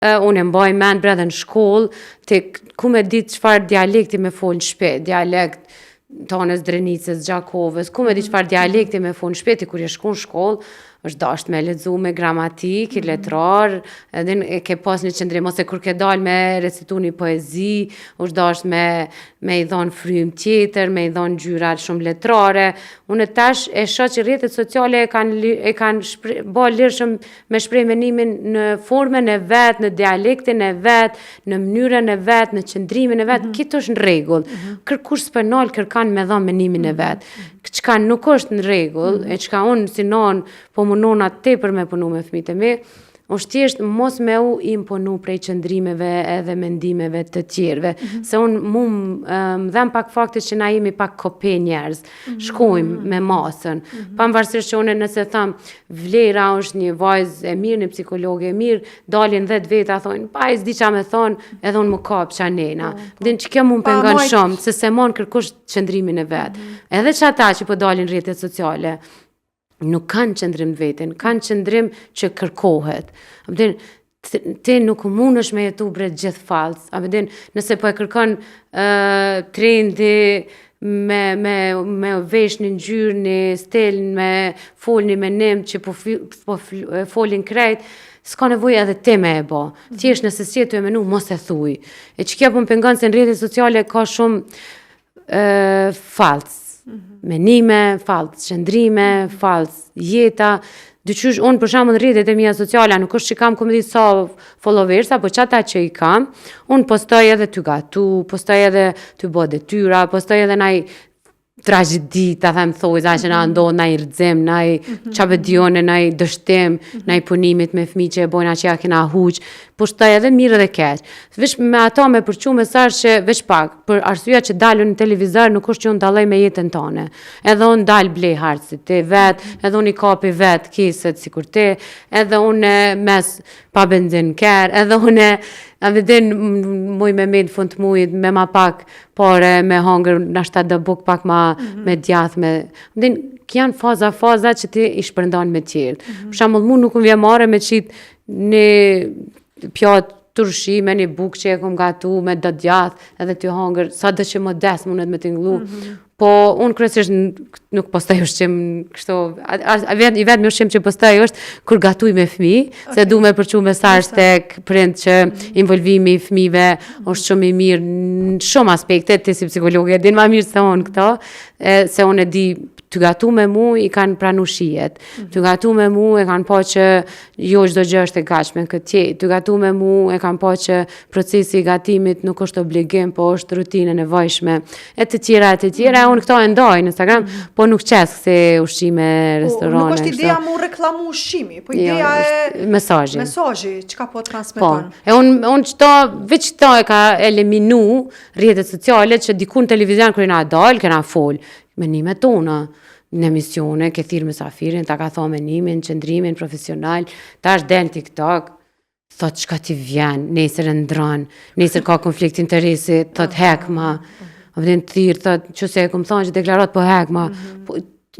unë e mbaj mend brenda në shkollë, ku me ditë çfarë dialekti me fol në shtëpi, dialekt tonës Drenicës, Gjakovës, ku me ditë çfarë dialekti me fol në shtëpi kur je shkon në shkollë, është dasht me lexu me gramatik, letrar, edhe e ke pas një qëndrim, ose kur ke dal me recitu një poezi, është dasht me i dhon frym tjetër, me i dhon gjyra shumë letrare. Unë tash e shoh që rrjetet sociale e kanë bë lirshëm me shpreh menimin në formën e vet, në dialektin e vet, në mënyrën e vet, në qëndrimin e vet, këtë është në rregull. Kërkush s'penal kërkan me dhon menimin e vet. Çka nuk është në rregull, e çka unë si non po munona tepër me punu me fëmijët e mi, është thjesht mos me u imponu prej qëndrimeve edhe mendimeve të tjerëve. Se unë më dhem pak faktit që na jemi pak kope njerëz, shkojmë me masën. Pavarësisht që unë nëse tham vlera është një vajzë e mirë, një psikologe e mirë, dalin 10 veta thonë, pa i s'di qa me thonë, edhe unë më kap qa nena. Din që kjo mu më pengon shumë, se se mon kërkush qëndrimin e vetë. Edhe që ata që po dalin rrjetet sociale, nuk kanë qëndrim vetin, kanë qëndrim që kërkohet. Ti nuk mund është me jetu bre gjithë falës. Nëse po e kërkon trendi me vesh një ngjyrë, një stil, me fol një menim që po folin krejt, s'ka nevojë edhe ti me e bo. Thjesht nëse si tu e menu, mos e thuj. E që kjo po më pengon se në rrjetet sociale ka shumë falës. Menime, falës qëndrime, falës jeta. Dyqysh, unë për shembull në rrjetet e mia sociale, nuk është që kam komedi sa followers, apo çata që i kam, unë postoj edhe ty gatu, postoj edhe ty bë detyra, postoj edhe naj tragjedi, ta them thojza që na ndodh naj rrëzim, naj çabedione, naj dështim, naj punimit me fëmijë që e bojna që ja kena huq, poshtoj edhe mirë dhe keq. Veç me ato me përçu mesazh që veç pak, për arsyeja që dalën në televizor nuk është që unë dalloj me jetën tonë. Edhe unë dal blej hartë si ti vet, edhe unë i kapi vet keset sikur ti, edhe unë mes pa benzin ker, edhe unë muj me në fund të mujit, me ma pak pare, me hangër, nashta dë buk pak ma me djath, janë faza që ti i shpërndan me tjerë. Për shembull, mu nuk më vjen marrë me qit një pjatë turshi me një buk që e kom gatu, me dë djath, edhe ty hangër, sa dë që më des mundet me t'inglu. Po, unë kryesisht nuk postoj ushqim kështu, i vetëm ushqim që postoj është kur gatuj me fëmijë, se du me përçu mesazh tek prind që involvimi i fëmijëve është shumë i mirë në shumë aspekte, ti si psikologe din më mirë se unë këto, se unë e di të gatu me mu i kanë pranu shijet, të gatu me mu e kanë po që jo çdo gjë është e gatshme këtje, të gatu me mu e kanë po që procesi i gatimit nuk është obligim, po është rutinë e nevojshme, e të tjera, unë këto e ndoj në Instagram, po nuk qesk se ushqime, restorane. Nuk është ideja mu reklamu ushqimi, po ideja e mesazhi, çka po transmeton. E unë qëto, veç qëto e ka eliminu rrjetet sociale që diku në televizion kër i na dal, kena fol, menime tona, në emisione, ke thirë mësafirin, ta ka thonë menimin, qëndrimin profesional, ta është del TikTok, thot çka ti vjen, nesër e ndron, nesër ka konflikt interesi, thot hekma, vëdin të thirë, thot që se e kom thonë që deklarat po hekma,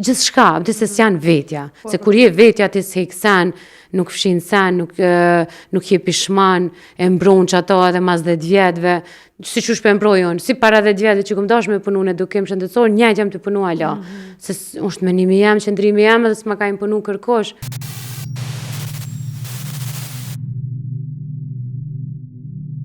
gjithë shka, vëdi se s'janë vetja, se kur je vetja ti s'hek sen, nuk fshin sen, nuk je pishman, e mbron që ato edhe mas 10 vjetëve, si që shpe mbrojon, si para 10 vjetëve që kom dash me punu në edukim shëndetësor, njëjtë jam të punu ala, se është menimi jam, qëndrimi jam edhe s'ma ka imponu kërkosh.